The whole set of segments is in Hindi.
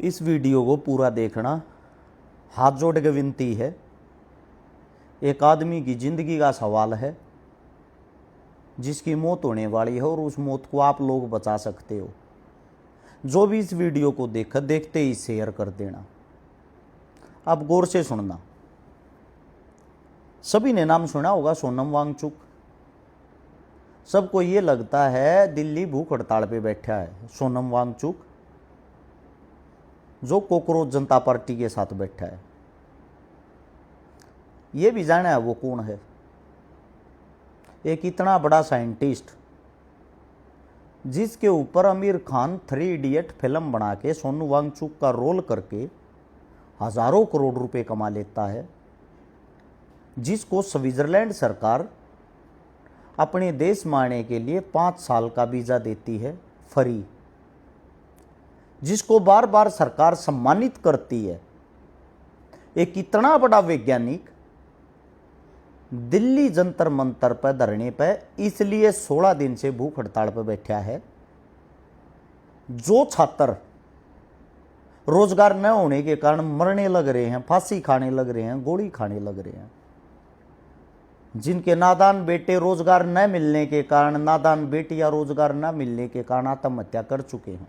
इस वीडियो को पूरा देखना, हाथ जोड़ के विनती है। एक आदमी की जिंदगी का सवाल है जिसकी मौत होने वाली है और उस मौत को आप लोग बचा सकते हो। जो भी इस वीडियो को देखते ही शेयर कर देना। अब गौर से सुनना। सभी ने नाम सुना होगा सोनम वांगचुक। सबको ये लगता है दिल्ली भूख हड़ताल पे बैठा है सोनम वांगचुक, जो कॉकरोच जनता पार्टी के साथ बैठा है। ये भी जाना है वो कौन है। एक इतना बड़ा साइंटिस्ट जिसके ऊपर आमिर खान 3 इडियट फिल्म बना के सोनू वांगचुक का रोल करके हजारों करोड़ रुपए कमा लेता है, जिसको स्विट्जरलैंड सरकार अपने देश में आने के लिए 5 साल का वीजा देती है फ्री, जिसको बार बार सरकार सम्मानित करती है। एक इतना बड़ा वैज्ञानिक दिल्ली जंतर मंतर पर धरने पर इसलिए 16 दिन से भूख हड़ताल पर बैठा है। जो छात्र रोजगार न होने के कारण मरने लग रहे हैं, फांसी खाने लग रहे हैं, गोली खाने लग रहे हैं, जिनके नादान बेटे रोजगार न मिलने के कारण, नादान बेटियां रोजगार न मिलने के कारण आत्महत्या कर चुके हैं।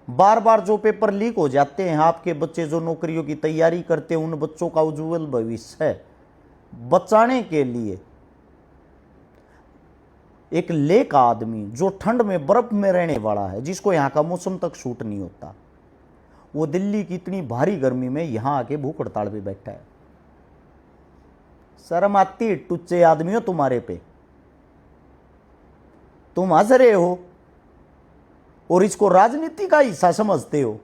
बार बार जो पेपर लीक हो जाते हैं, आपके बच्चे जो नौकरियों की तैयारी करते हैं, उन बच्चों का उज्जवल भविष्य बचाने के लिए एक लेक आदमी जो ठंड में बर्फ में रहने वाला है, जिसको यहाँ का मौसम तक सूट नहीं होता, वो दिल्ली की इतनी भारी गर्मी में यहाँ आके भूख हड़ताल पे बैठा है। शर्म आती है टुच्चे आदमियों तुम्हारे पे? तुम हंस रहे हो और इसको राजनीति का हिस्सा समझते हो।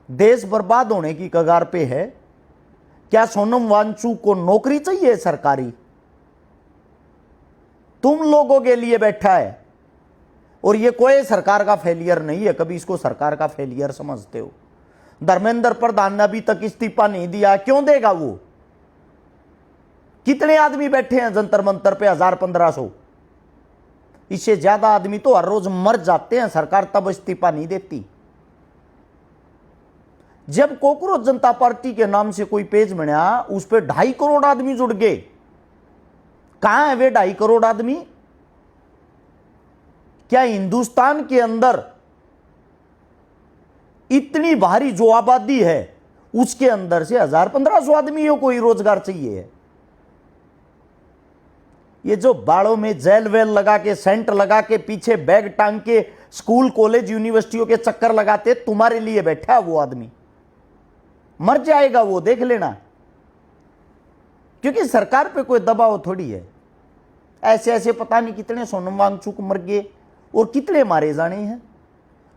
देश बर्बाद होने की कगार पे है। क्या सोनम वांगचुक को नौकरी चाहिए सरकारी? तुम लोगों के लिए बैठा है और ये कोई सरकार का फेलियर नहीं है। कभी इसको सरकार का फेलियर समझते हो? धर्मेंद्र प्रधान ने अभी तक इस्तीफा नहीं दिया, क्यों देगा वो? कितने आदमी बैठे हैं जंतर मंतर पे? 1000-1500। इससे ज्यादा आदमी तो हर रोज मर जाते हैं, सरकार तब इस्तीफा नहीं देती। जब कॉकरोच जनता पार्टी के नाम से कोई पेज बना, उस पर 2.5 करोड़ आदमी जुड़ गए। कहां है वे 2.5 करोड़ आदमी? क्या हिंदुस्तान के अंदर इतनी भारी जो आबादी है उसके अंदर से 1000-1500 आदमियों को ही रोजगार चाहिए है? ये जो बाड़ों में जेल वेल लगा के, सेंटर लगा के, पीछे बैग टांग के स्कूल कॉलेज यूनिवर्सिटियों के चक्कर लगाते, तुम्हारे लिए बैठा है वो आदमी। मर जाएगा वो, देख लेना। क्योंकि सरकार पे कोई दबाव थोड़ी है। ऐसे ऐसे पता नहीं कितने सोनम वांगचुक मर गए और कितने मारे जाने हैं।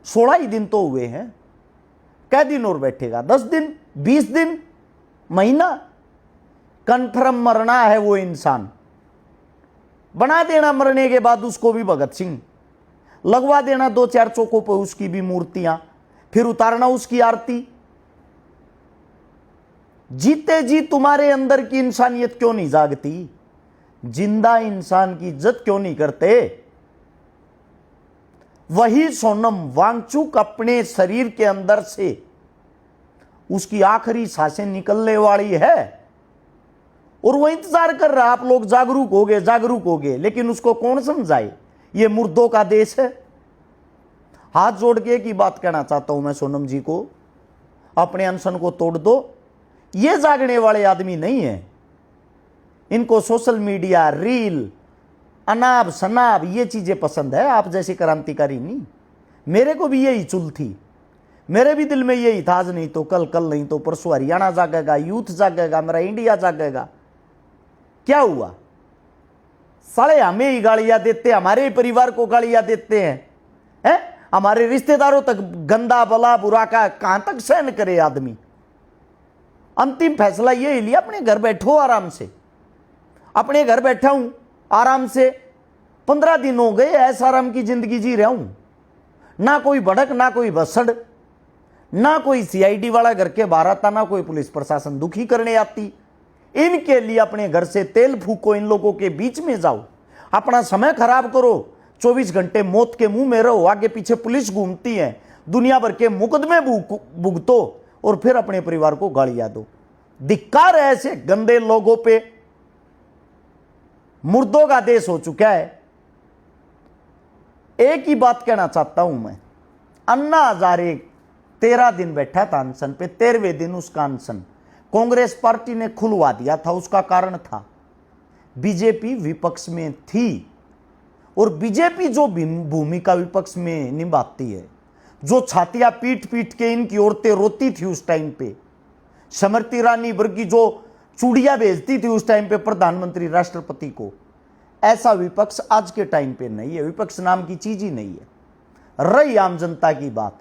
16 ही दिन तो हुए हैं। कै दिन और बैठेगा? 10 दिन, 20 दिन, महीना? कन्फर्म मरना है वो इंसान। बना देना मरने के बाद उसको भी भगत सिंह, लगवा देना 2-4 चौकों पर उसकी भी मूर्तियां, फिर उतारना उसकी आरती। जीते जी तुम्हारे अंदर की इंसानियत क्यों नहीं जागती? जिंदा इंसान की इज्जत क्यों नहीं करते? वही सोनम वांगचुक अपने शरीर के अंदर से उसकी आखिरी सांसें निकलने वाली है और वो इंतजार कर रहा, आप लोग जागरूक हो गए, लेकिन उसको कौन समझाए? ये मुर्दों का देश है। हाथ जोड़ के एक ही बात कहना चाहता हूं मैं सोनम जी को, अपने अनशन को तोड़ दो। ये जागने वाले आदमी नहीं है। इनको सोशल मीडिया, रील, अनाब शनाब ये चीजें पसंद है। आप जैसे क्रांतिकारी नहीं। मेरे को भी यही चुल थी, मेरे भी दिल में यही था, आज नहीं तो कल, कल नहीं तो परसों हरियाणा जागेगा, यूथ जागेगा, मेरा इंडिया जागेगा। क्या हुआ? साले हमें ही गालियां देते, हमारे परिवार को गालियां देते हैं, हमारे रिश्तेदारों तक गंदा भला बुरा का कहां तक सहन करे आदमी? अंतिम फैसला ये लिया, अपने घर बैठो आराम से। अपने घर बैठा हूं आराम से, 15 दिन हो गए ऐसा आराम की जिंदगी जी रहा हूं। ना कोई भड़क, ना कोई भसड़, ना कोई सीआईडी वाला घर के बाहर आता, ना कोई पुलिस प्रशासन दुखी करने आती। इनके लिए अपने घर से तेल फूको, इन लोगों के बीच में जाओ, अपना समय खराब करो, 24 घंटे मौत के मुंह में रहो, आगे पीछे पुलिस घूमती है, दुनिया भर के मुकदमे भुगतो और फिर अपने परिवार को गालियां दो। धिक्कार है ऐसे गंदे लोगों पे। मुर्दों का देश हो चुका है। एक ही बात कहना चाहता हूं मैं, अन्ना हजारे 13 दिन बैठा था अनशन पे, 13वें दिन उसका अनशन कांग्रेस पार्टी ने खुलवा दिया था। उसका कारण था बीजेपी विपक्ष में थी, और बीजेपी जो भूमिका विपक्ष में निभाती है, जो छातियां पीट पीट के इनकी औरतें रोती थी उस टाइम पे, स्मृति ईरानी वर्गी जो चूड़ियां भेजती थी उस टाइम पे प्रधानमंत्री राष्ट्रपति को, ऐसा विपक्ष आज के टाइम पे नहीं है। विपक्ष नाम की चीज ही नहीं है। रही आम जनता की बात,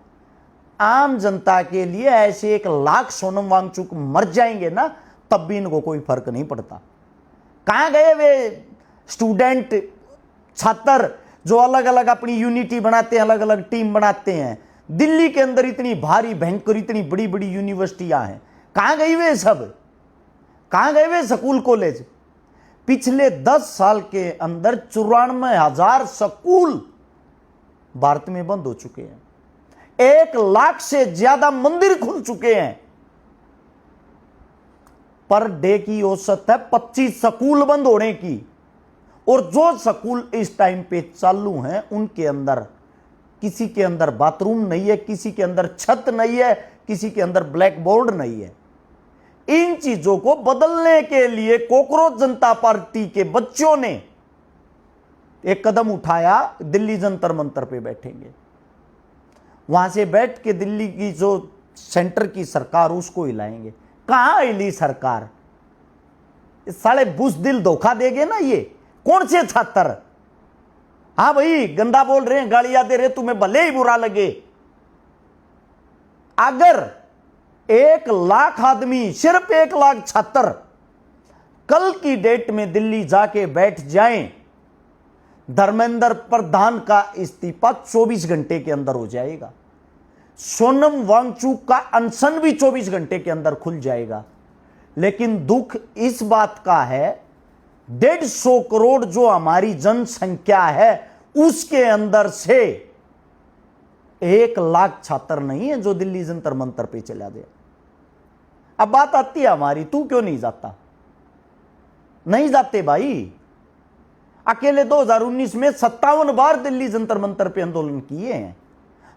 आम जनता के लिए ऐसे 1 लाख सोनम वांगचुक मर जाएंगे ना, तब भी इनको कोई फर्क नहीं पड़ता। कहां गए वे स्टूडेंट, छात्र जो अलग अलग अपनी यूनिटी बनाते हैं, अलग अलग टीम बनाते हैं। दिल्ली के अंदर इतनी भारी भयंकर इतनी बड़ी बड़ी यूनिवर्सिटियां हैं, कहां गई वे सब? कहां गए वे स्कूल कॉलेज? पिछले 10 साल के अंदर 94,000 स्कूल भारत में बंद हो चुके हैं। 1 लाख से ज्यादा मंदिर खुल चुके हैं। पर डे की औसत है 25 स्कूल बंद होने की, और जो स्कूल इस टाइम पे चालू हैं उनके अंदर किसी के अंदर बाथरूम नहीं है, किसी के अंदर छत नहीं है, किसी के अंदर ब्लैक बोर्ड नहीं है। इन चीजों को बदलने के लिए कॉकरोच जनता पार्टी के बच्चों ने एक कदम उठाया। दिल्ली जंतर मंतर पे बैठेंगे, वहां से बैठ के दिल्ली की जो सेंटर की सरकार उसको हिलाएंगे। कहां हिली सरकार? साले बुज़दिल धोखा देंगे ना ये। कौन से छात्र? हाँ भाई, गंदा बोल रहे हैं, गालियां दे रहे, तुम्हें भले ही बुरा लगे। अगर 1 लाख आदमी, सिर्फ 1 लाख छात्र कल की डेट में दिल्ली जाके बैठ जाएं, धर्मेंद्र प्रधान का इस्तीफा 24 घंटे के अंदर हो जाएगा। सोनम वांगचुक का अनशन भी 24 घंटे के अंदर खुल जाएगा। लेकिन दुख इस बात का है, 150 करोड़ जो हमारी जनसंख्या है उसके अंदर से 1 लाख छात्र नहीं है जो दिल्ली जंतर मंतर पे चला गया। अब बात आती है हमारी, तू क्यों नहीं जाता? नहीं जाते भाई। अकेले 2019 में 57 बार दिल्ली जंतर मंतर पे आंदोलन किए हैं।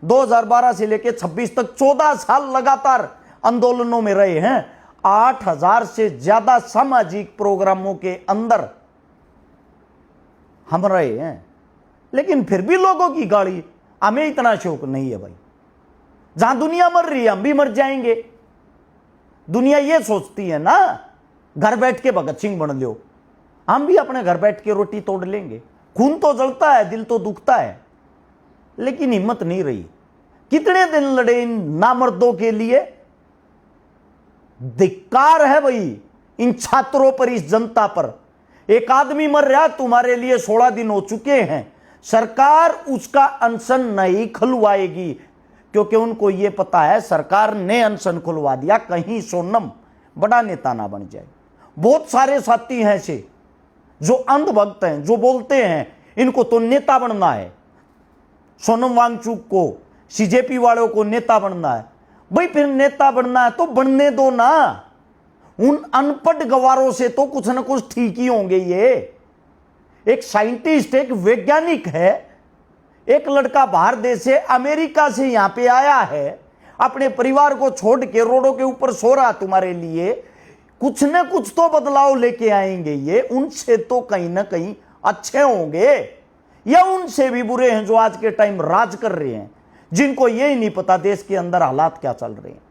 2012 से लेकर 26 तक 14 साल लगातार आंदोलनों में रहे हैं। 8,000 से ज्यादा सामाजिक प्रोग्रामों के अंदर हम रहे हैं। लेकिन फिर भी लोगों की गाड़ी, हमें इतना शौक नहीं है भाई। जहां दुनिया मर रही है हम भी मर जाएंगे। दुनिया ये सोचती है ना, घर बैठ के भगत सिंह बन लो, हम भी अपने घर बैठ के रोटी तोड़ लेंगे। खून तो जलता है, दिल तो दुखता है, लेकिन हिम्मत नहीं रही। कितने दिन लड़े इन नामर्दों के लिए। धिक्कार है भाई इन छात्रों पर, इस जनता पर। एक आदमी मर रहा, तुम्हारे लिए 16 दिन हो चुके हैं। सरकार उसका अनशन नहीं खुलवाएगी, क्योंकि उनको यह पता है सरकार ने अनशन खुलवा दिया, कहीं सोनम बड़ा नेता ना बन जाए। बहुत सारे साथी हैं ऐसे जो अंधभक्त हैं, जो बोलते हैं इनको तो नेता बनना है, सोनम वांगचुक को, सीजेपी वालों को नेता बनना है। भाई फिर नेता बनना है तो बनने दो ना। उन अनपढ़ गवारों से तो कुछ ना कुछ ठीक ही होंगे। ये एक साइंटिस्ट, एक वैज्ञानिक है, एक लड़का बाहर देश से, अमेरिका से यहां पे आया है, अपने परिवार को छोड़ के रोडों के ऊपर सो रहा तुम्हारे लिए। कुछ ना कुछ तो बदलाव लेके आएंगे ये। उनसे तो कहीं ना कहीं अच्छे होंगे, या उनसे भी बुरे हैं जो आज के टाइम राज कर रहे हैं, जिनको यही नहीं पता देश के अंदर हालात क्या चल रहे हैं।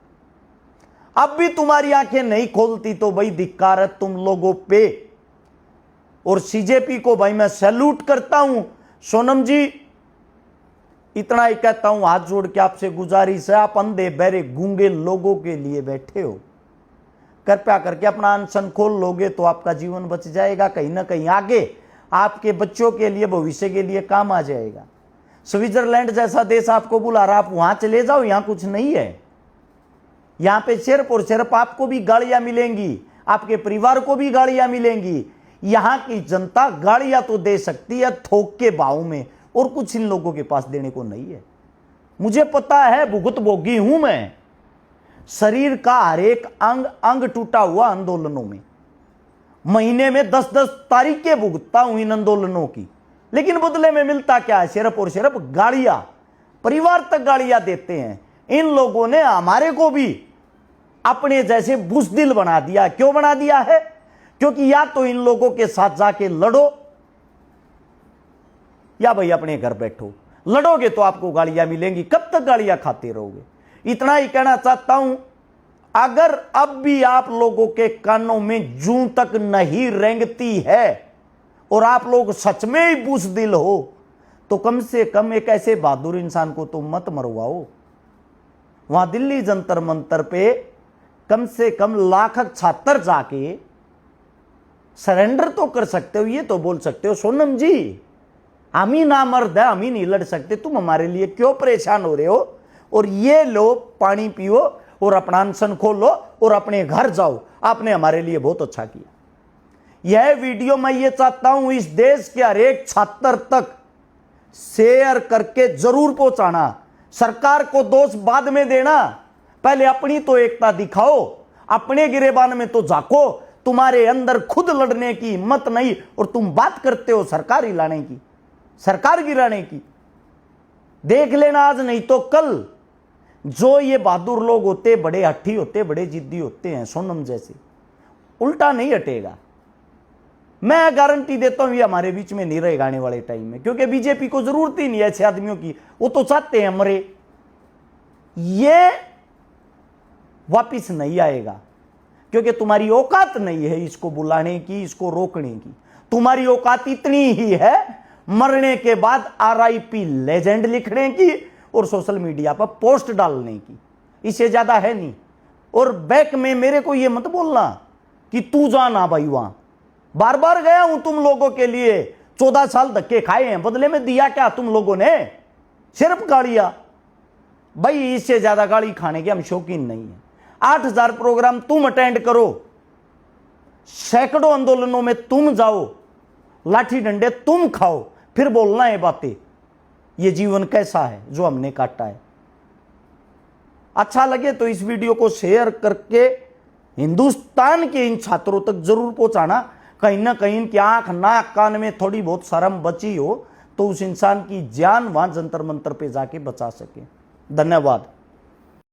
अब भी तुम्हारी आंखें नहीं खोलती तो भाई धिक्कार है तुम लोगों पे। और सीजेपी को भाई मैं सैल्यूट करता हूं। सोनम जी, इतना ही कहता हूं, हाथ जोड़ के आपसे गुजारिश है, आप अंधे बहरे गूंगे लोगों के लिए बैठे हो, कृपया करके अपना अनशन खोल लोगे तो आपका जीवन बच जाएगा। कहीं ना कहीं आगे आपके बच्चों के लिए, भविष्य के लिए काम आ जाएगा। स्विट्जरलैंड जैसा देश आपको बुला रहा, आप वहां चले जाओ, यहां कुछ नहीं है। यहां पे सिर्फ और सिर्फ आपको भी गाड़ियां मिलेंगी, आपके परिवार को भी गाड़ियां मिलेंगी। यहां की जनता गाड़ियां तो दे सकती है थोक के भाव में, और कुछ इन लोगों के पास देने को नहीं है। मुझे पता है, भुगत भोगी हूं मैं। शरीर का हर एक अंग अंग टूटा हुआ आंदोलनों में, महीने में 10-10 तारीखें भुगतता हूं इन आंदोलनों की, लेकिन बदले में मिलता क्या है? सिर्फ और सिर्फ गालियां। परिवार तक गालियां देते हैं। इन लोगों ने हमारे को भी अपने जैसे बुज़दिल बना दिया। क्यों बना दिया है? क्योंकि या तो इन लोगों के साथ जाके लड़ो या भाई अपने घर बैठो। लड़ोगे तो आपको गालियां मिलेंगी। कब तक गालियां खाते रहोगे? इतना ही कहना चाहता हूं, अगर अब भी आप लोगों के कानों में जूं तक नहीं रेंगती है और आप लोग सच में ही बुज़दिल हो, तो कम से कम एक ऐसे बहादुर इंसान को तो मत मरवाओ। वहां दिल्ली जंतर मंतर पे कम से कम लाख छात्र जाके सरेंडर तो कर सकते हो। ये तो बोल सकते हो, सोनम जी हम ही ना मर्द है, हम ही नहीं लड़ सकते, तुम हमारे लिए क्यों परेशान हो रहे हो? और ये लो पानी पियो और अपना अनशन खोलो और अपने घर जाओ। आपने हमारे लिए बहुत अच्छा किया। यह वीडियो मैं ये चाहता हूं इस देश के हर एक छात्र तक शेयर करके जरूर पहुंचाना। सरकार को दोष बाद में देना, पहले अपनी तो एकता दिखाओ, अपने गिरेबान में तो झांको। तुम्हारे अंदर खुद लड़ने की हिम्मत नहीं और तुम बात करते हो सरकार हिलाने की, सरकार गिराने की। देख लेना आज नहीं तो कल, जो ये बहादुर लोग होते, बड़े हट्ठी होते, बड़े जिद्दी होते हैं सोनम जैसे, उल्टा नहीं हटेगा। मैं गारंटी देता हूं ये हमारे बीच में नहीं रहेगा आने वाले टाइम में, क्योंकि बीजेपी को जरूरत ही नहीं है ऐसे आदमियों की। वो तो चाहते हैं मरे। ये वापिस नहीं आएगा, क्योंकि तुम्हारी औकात नहीं है इसको बुलाने की, इसको रोकने की। तुम्हारी औकात इतनी ही है मरने के बाद RIP लेजेंड लिखने की और सोशल मीडिया पर पोस्ट डालने की, इससे ज्यादा है नहीं। और बैक में मेरे को ये मत बोलना कि तू जाना भाई, वहां बार बार गया हूं तुम लोगों के लिए, 14 साल धक्के खाए हैं, बदले में दिया क्या तुम लोगों ने? सिर्फ गालियां। भाई इससे ज्यादा गाली खाने के हम शौकीन नहीं है। 8000 प्रोग्राम तुम अटेंड करो, सैकड़ों आंदोलनों में तुम जाओ, लाठी डंडे तुम खाओ, फिर बोलना है बातें। ये जीवन कैसा है जो हमने काटा है। अच्छा लगे तो इस वीडियो को शेयर करके हिंदुस्तान के इन छात्रों तक जरूर पहुंचाना। कहीं ना कहीं इनकी आंख नाक कान में थोड़ी बहुत शर्म बची हो तो उस इंसान की जान वहां जंतर मंतर पे जाके बचा सके। धन्यवाद।